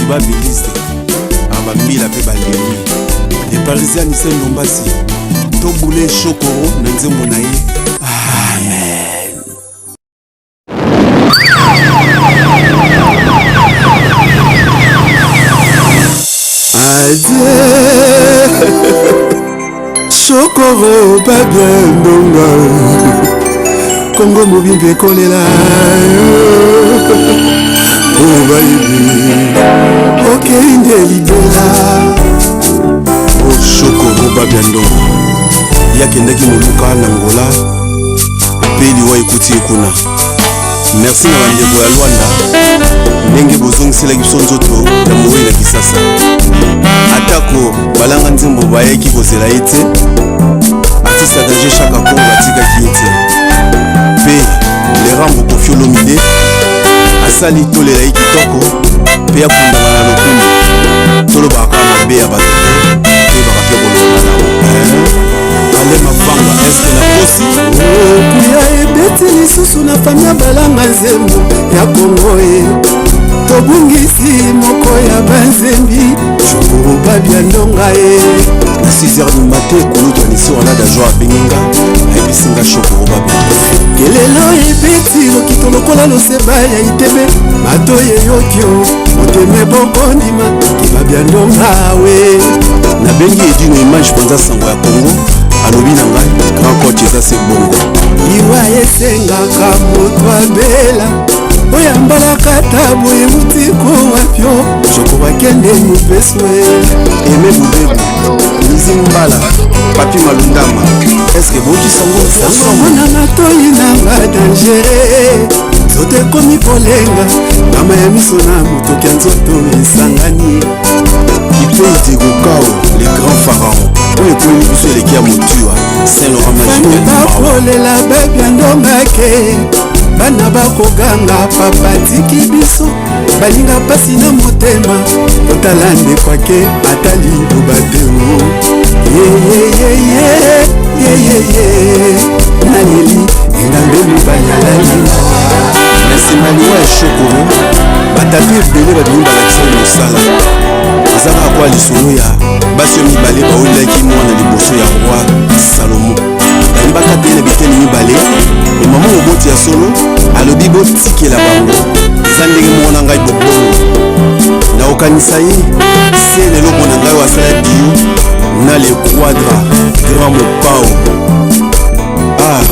babiliste abambila pe balemi les parisiens c'est Ndombasi to boule chokoro na nzembo na ye. Amen. Adieu chokoro pas bien ndonga Kongo mobimbe kolela oh baby okay nde libela oh chokoro pas bien ndonga yakendaki moluka na ngola peli wa ekuti ekuna. Merci na bandeko ya Luanda ndenge bozongiselaki biso nzoto ya moyi na Kisasa atako balanga nzembo bayaki kozela ye te artiste adage Chaka Kongo atikaki ye te mpe Lerambo Koffi Olomide asali tolela ye kitoko mpe akundama na lokumu tolobaka mabe ya bato te toyebaka mpe kolonga nao ale mabanga eske na kosi kuya ebeti lisusu na famia balanga nzembo ya Kongo e tobungisi moko ya banzembi chokoro babia ndonga e na 6h du matin kulutu anisi wana da joie benginga ayebisinga chokoro babia kelelo ebeti lokito lokola loseba ya itebe bato yeyokio moteme bokondima kibabia ndonga we nabengi edino image mpenza sango ya Kongo alobi na ngai grand coach eza se bongo iwa esengaka moto abela oyo ambalaka tabo emutiko wapyo choko bakende mupeswe eme bubebu lizimbala papi malundama eske boki sango mona matoi nanga dangere zote komi kolenga mama ya miso na motoki ya nzoto esangani kipei digokao le grand pharaon oyo ekoyeli biso eleki ya motua Saint Laurent Magique bakolela bebi ya ndongake bana bakoganga papa tiki biso balinga pasi na motema otala ndekwake atali bobadeo naleli engambe mobanyalali na nsima liwa ya chokoro batapi ebele babimi balakisa mosala azaka kwa lisolo ya basi mibale baolaki mwana liboso ya roi Salomo bayembaka te na biteni mibale mama moboti ya solo alobi botikela bango eza ndenge mwana ngai bobongo naokanisa ye se lelo mwana ngai oyo asala dio na le quadra grand mopao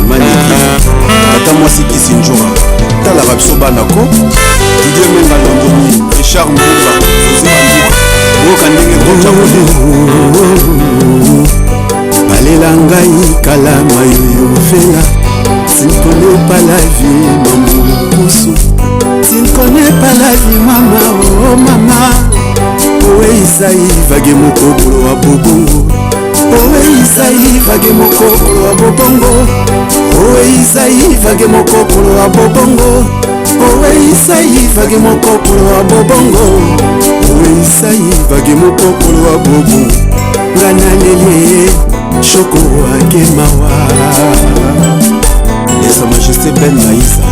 maniki ata mwasi kisi njora talaka biso banako Didier Menga Londoni Richard Mbumba José Bandima boka ndenge balela ngai kalama yoyo fela tu ne connais pas la vie maman poussou tu ne connais pas la vie maman oh maman owe Isaïe vage mokokolo wa bobongo owe Isaïe vage mokokolo wa bobongo owe Isaïe vage mokokolo wa bobongo owe Isaïe vage mokokolo wa bobongo owe Isaïe vage mokokolo wa bobongo ngana lele choko akemawa et sa majesté Ben Maïsa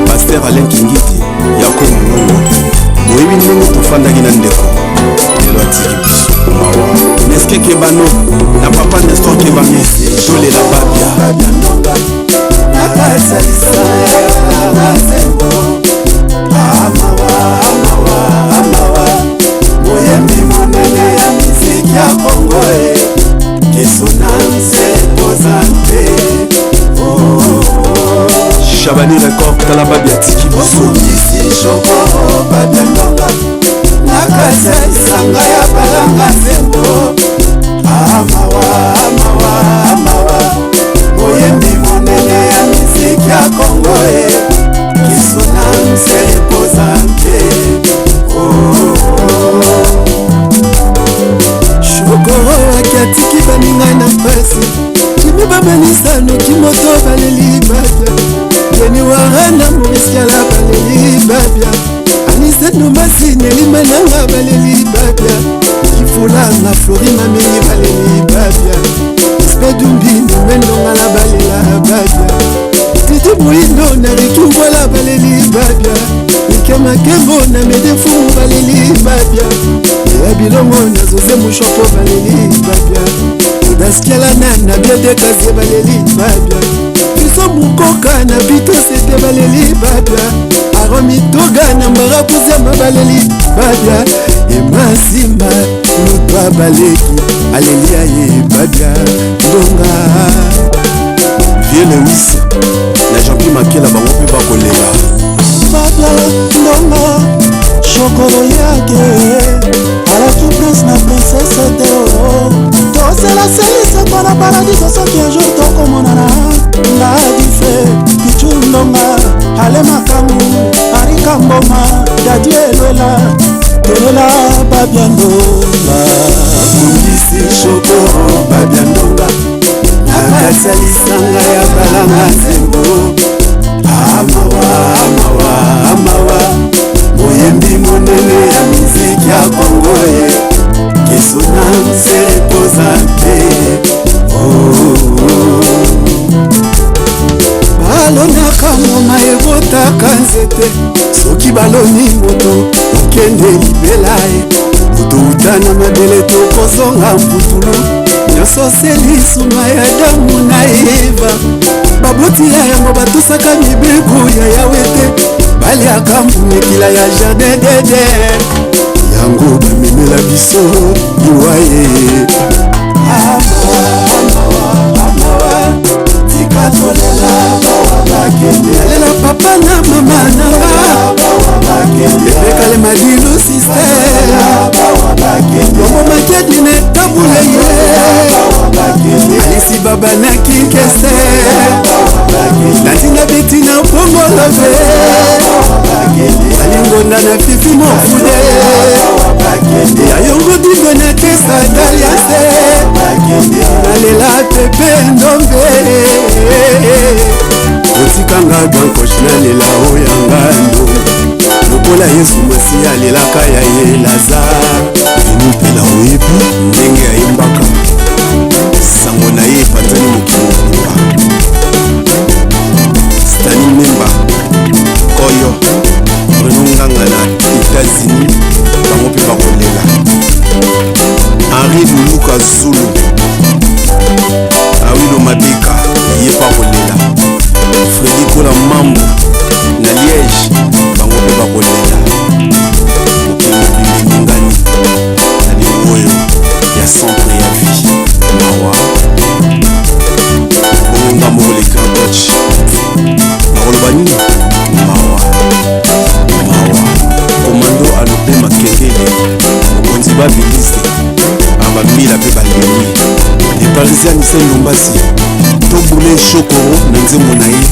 pasteur Alain Kingiti yako monongo boyebi ndenge tofandaki na ndeko lelo atiki biso mawa neske kebano na papa Nestor Kebami tolela babia nakasalisa mazembo amawa boyembi monene ya miziki ya Kongo Dissonance posante Chabani record tala babia tiki bosumisi choko babia ndonga nakasa isanga ya balanga zembo amawa boyembi monene ya miziki ya Kongo Dissonance posante chokoro akiatiki baninga na pasi kimi babanisano kimoto baleli babia yeni warana moriskiala baleli babia aniseno masine limananga baleli babia kifulanga flori mamei baleli babia spedumbino mendonga na balela babia titi moindo na riki wala baleli babia ikemakembo na medefu baleli babia ya bilongo nazose mushopo baleli babia odaskiala na biedekaze baleli babia biso mukoka na bito sete baleli babia aromitoga na mbarakuzema baleli babia emasimba lutwa baleki alelia ye babia ndonga Vieux Lewis na Jean-Pierre Makela bango mpe bakolela babia ndonga shokoro yake alaki prince na princesse teo tosela selisa mpona paradiso soki un jour tokomonana ngadife pichu ndonga ale makangu arika mboma dadi elwela telela babia ndonga bundisi shokoro babia ndonga nakasalisanga ya balanga zembo amawa amawa amawa moyembi monene ya miziki ya Kongo ye kesona mserepozante balonaka ngoma ebotaka nzete soki baloni moto okende libela ye moto utana mabele tokozonga mputulu nyonso selisuma ya damu na eva baboti ya yango batusaka mibeko ya yawe te baliaka mbumekila ya jardin d'Eden yango bamemela biso liwa ye amawa tika tolela bawa bakende alela papa na mama nanga ebekale madilu sister bongo makiadine tabule ye alisi baba na kinkese natina betina pongolove alingonda na fifi mofude yayongo dibe na kesa daliase nalela pepe ndombe otikanga gankosh nalela oyanga ndo lokola yesu masi alelaka ya ye lazare vinipela oyebi ndenge ayimbaka sango na ye epanzani mokili mobimba stani memba koyo renonganga na États-Unis bango mpe bakolela Henri Luluka Zulu Awilo Mabeka ye bakolela Fredi Kola Mambo na Liège bango mpe bakolela mokili mobimba ningani na lingoyo ya centre ya vie mawa bongonga moko le grand coach nakoloba nini mawa komando alope makengele mokonzi babiliste abamila mpe balemi le parisien mise ndombasi tobule shokoro na nzembo na ye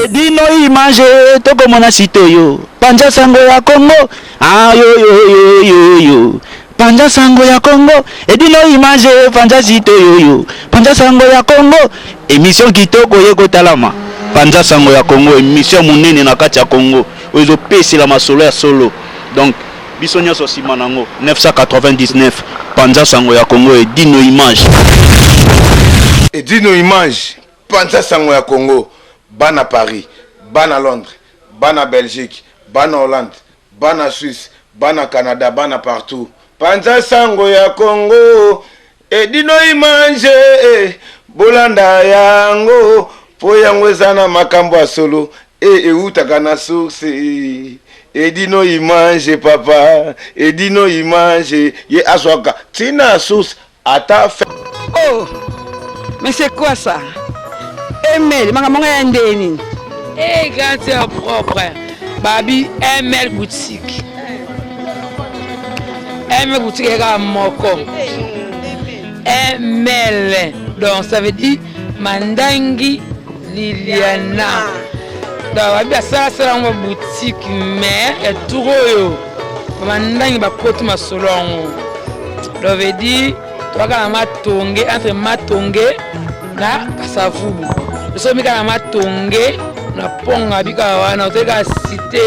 edino image tokomona site oyo panja sango ya Kongo ayoyoyoyoyo panja sango ya Kongo edino image panja site oyo panja sango ya Kongo émission kitoko ye kotalama panja sango ya Kongo émission monene na kati ya Kongo oyo pesela masolo ya solo donc biso nyonso sima nango 999 panja sango ya Kongo edino image panja sango ya Kongo bana Paris bana Londres bana Belgique bana Hollande bana Suisse bana Canada bana partout panja sango ya Kongo edino image bolanda yango po yango ezana makambo ya solo eutaka na source edino image papa edino image ye aswaka tina source ata oh mais c'est quoi ça ML makambo ya ndeni garantie propre babi ML boutique est moko ML donc ça veut dire Mandangi Liliana donc babi asala mo boutique mais et tout yo Mandangi ba kotu masolongo donc veut dire toi kana matonge entre matonge na kasavubu so mika na matonge na ponga bika wana oteka cité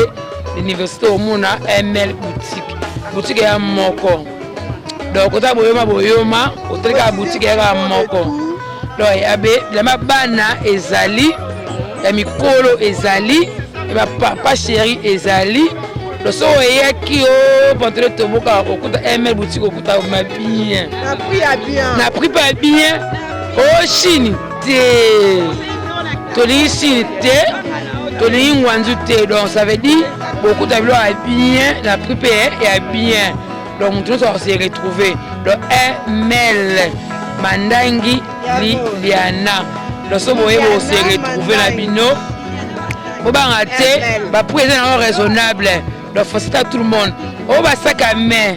l'université omuna ML boutique ya moko donc ota boyoma oteka boutique ya moko donc yabe la bana ezali ya mikolo ezali ya papa chéri ezali Le so oyaki o pantalon toboka okuta ML boutique okuta ma bien. Na prix pas bien. Oh Chine te. Toli Chine te. Toli ngwanzu te. Donc ça veut dire beaucoup de bilo a bien, la prix est bien. Donc nous on s'est retrouvé le ML Mandangi Liliana. Le so boye on s'est retrouvé la bino. Bobanga te, ba présent raisonnable. Donc faut à tout le monde. On va sac à main.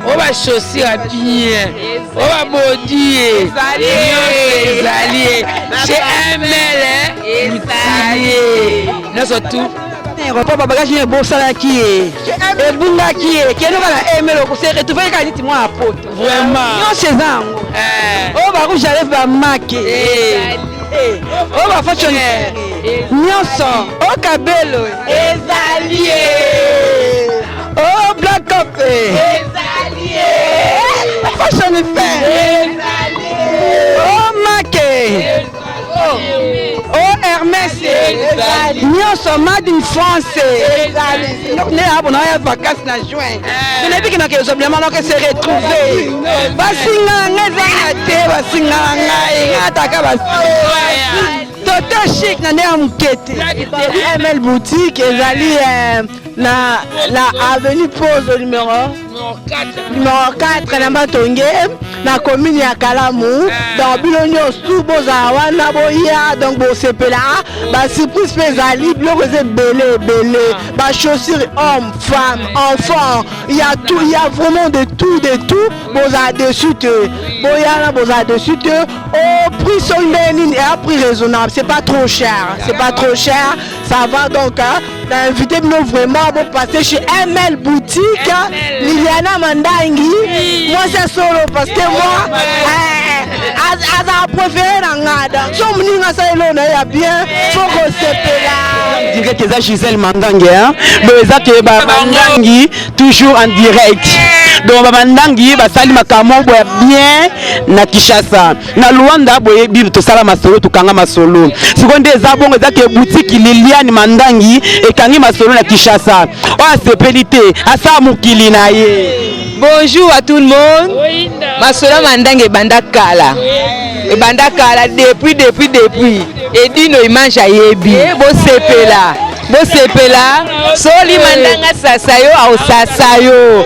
On va chaussures à bien. On va body. Alliés. Chez ML, nous surtout. Papa bagage ni bon sala qui est. Et bunga qui est. Qui est na ML ko se retrouver ka niti moi apote. Vraiment. Non chez zango. On va rouge à lèvres marquer. On va fashion. Nyonso. O kabelo. Ezalié. Oh black up. Ezalié. Fashion fait. Oh marqué. Oh Hermès, nyonso made in France. Donc ne abona ya vacances na juin. Ce n'est plus que nous obligatoirement que se retrouver. Basinga ngeza te basinga ngai ataka basi. Toto chic na ndea mukete. ML boutique ezali na avenue Pose numéro 4 na Matonge na commune ya Kalamu dans Bilonio sous Bozawana boya donc bo sepela ba surprise pezali biloko c'est belé ba chaussures hommes femmes enfants il y a tout, il y a vraiment de tout boza dessus boya na boza dessus au prix sondeni et à prix raisonnable, c'est pas trop cher, ça va donc d'inviter nous vraiment pour passer chez ML boutique Liliana Mandangi. Moi c'est solo parce que moi as préféré na ngada so mninga sa elona ya bien faut que c'est là direct que Gisèle Mandangi hein mais ça que Mandangi toujours en direct donc Mandangi basali makamo boya bien na Kinshasa na Luanda boye bibi to sala masolo to kanga masolo seconde za bongo za ke boutique Liliane Mandangi e kangi masolo na Kinshasa o asepelite asa mukili na ye. Bonjour à tout le monde. Masolo Mandangi bandakala. Et bandakala depuis. Et dit no image à yebi. Bo sepela. Soli mandanga sasayo au sasayo.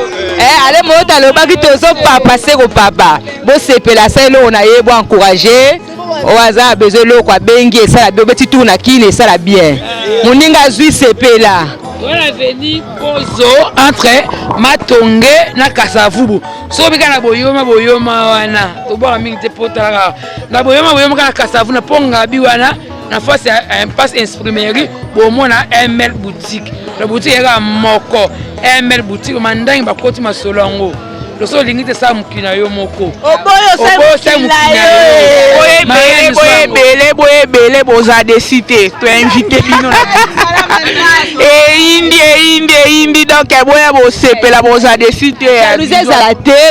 Allez mota le baki tozo papa seko papa. Bo sepela ça lo na yebo encourager. O aza besoin lo kwa bengi et ça la bien petit tour na kile ça la bien. Moninga zui sepela. Voilà veni Pozo entre Matonge na Kasavubu. So bika na boyoma wana. To boka mingi te potala. Na boyoma kana Kasavu na ponga bi wana na face un passe imprimerie bo mona ML boutique. La boutique era moko ML boutique Mandangi ba koti masolongo. Le so lingite sa mukina yo moko. Oboyo sa mukina yo. Boye boza de cité. To invité bino. Indi donc boya bo sepela boza de cité.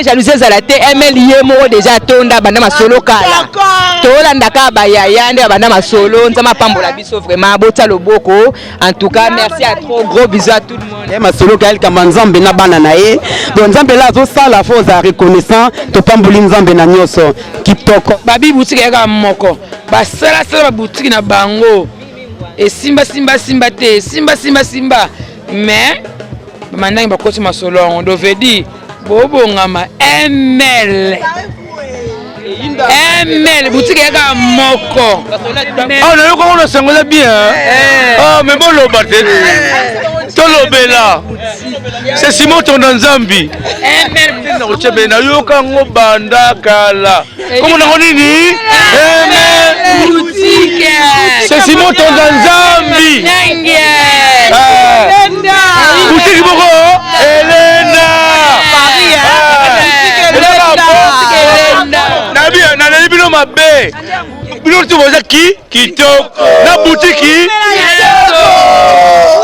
Jalousie zalate ML yemo déjà tonda banda masolo kala. Tola ndaka bayaya nde banda masolo nzama pambola biso vraiment bota loboko. En tout cas merci à trop gros bisous à tout le monde. Masolo kala kama nzambe na bana na ye. Donc nzambe la zo sala fo za reconnaissant to pamboli nzambe na nyoso kitoko. Babi boutique ya moko. Ba sala ba boutique na bango. Et simba te simba mais Mandangi bakoti masolo on devait dire bobo ngama ML boutique ya moko oh na yoko on sangola bien oh mais bon lobate tolobela c'est Simon Tondanzambi ML na ochebe na yoka ngobanda kala comment na nini ML boutique c'est Simon Tondanzambi boutique boko Elena na bino mabe bino tu boza kitoko na boutique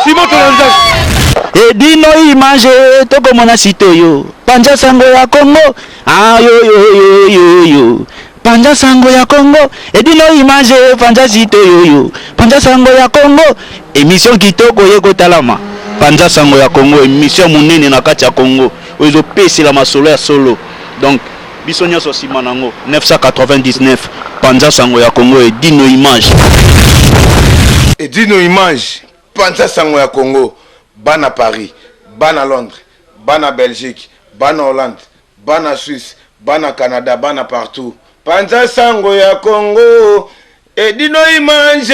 Simon Tondanzambi et dino image toko mona sitoyo panja sango ya Congo yo panja sango ya Congo et dino image panja sitoyo panja sango ya Congo émission kitoko yeko talama Panza sango ya Congo émission monene na kati ya Congo ozo pesela masolo ya solo donc biso nyonso sima nango 999 Panza sango ya Congo et Dino Image Panza sango ya Congo bana Paris bana Londres bana Belgique bana Hollande bana Suisse bana Canada bana partout Panza sango ya Congo et Dino Image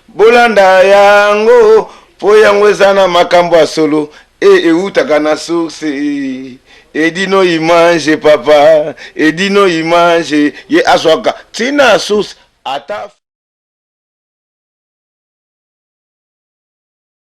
bolanda yango po yango ezana makambo ya solo eutaka na source Dino Image papa Dino Image ye aswaka tina source ata